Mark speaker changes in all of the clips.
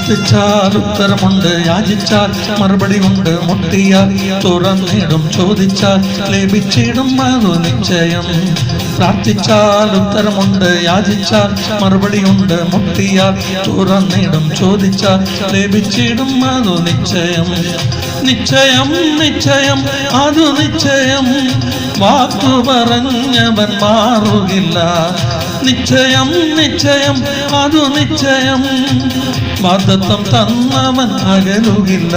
Speaker 1: പ്രാർത്ഥിച്ചാൽ ഉത്തരമുണ്ട്, യാചിച്ചാൽ മറുപടി ഉണ്ട്, മുട്ടിയാൽ തുറന്നിടും, ചോദിച്ചാൽ ലഭിച്ചിടും, അത് നിശ്ചയം. പ്രാർത്ഥിച്ചാൽ ഉത്തരമുണ്ട്, യാചിച്ചാൽ മറുപടി ഉണ്ട്, മുട്ടിയാൽ തുറന്നിടും, ചോദിച്ചാൽ ലഭിച്ചിടും, അത് നിശ്ചയം. നിശ്ചയം നിശ്ചയം അതു നിശ്ചയം, വാക്കു പറഞ്ഞവൻ മാറുകില്ല. നിശ്ചയം നിശ്ചയം അതു നിശ്ചയം, വാഗ്ദത്തം തന്നവൻ അകലുകില്ല.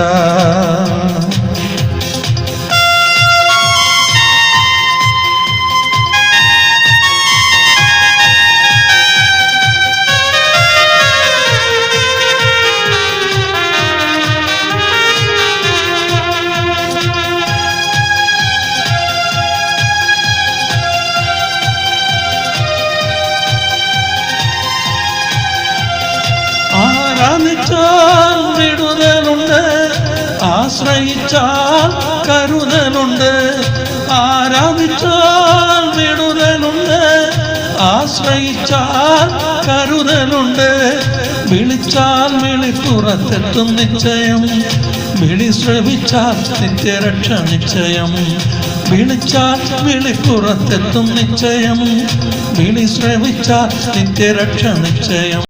Speaker 1: ആരാധിച്ചാൽ വിടുതലുണ്ട്, ആശ്രയിച്ചാൽ കരുതലുണ്ട്. ആരാധിച്ചാൽ വിടുതലുണ്ട്, ആശ്രയിച്ചാൽ കരുതലുണ്ട്. വിളിച്ചാൽ വിളിപ്പുറത്തെത്തും നിശ്ചയം, വിളി ശ്രവിച്ചാൽ നിത്യരക്ഷ നിശ്ചയം. വിളിച്ചാൽ വിളിപ്പുറത്തെത്തും നിശ്ചയം, വിളി ശ്രവിച്ചാൽ നിത്യരക്ഷ നിശ്ചയം.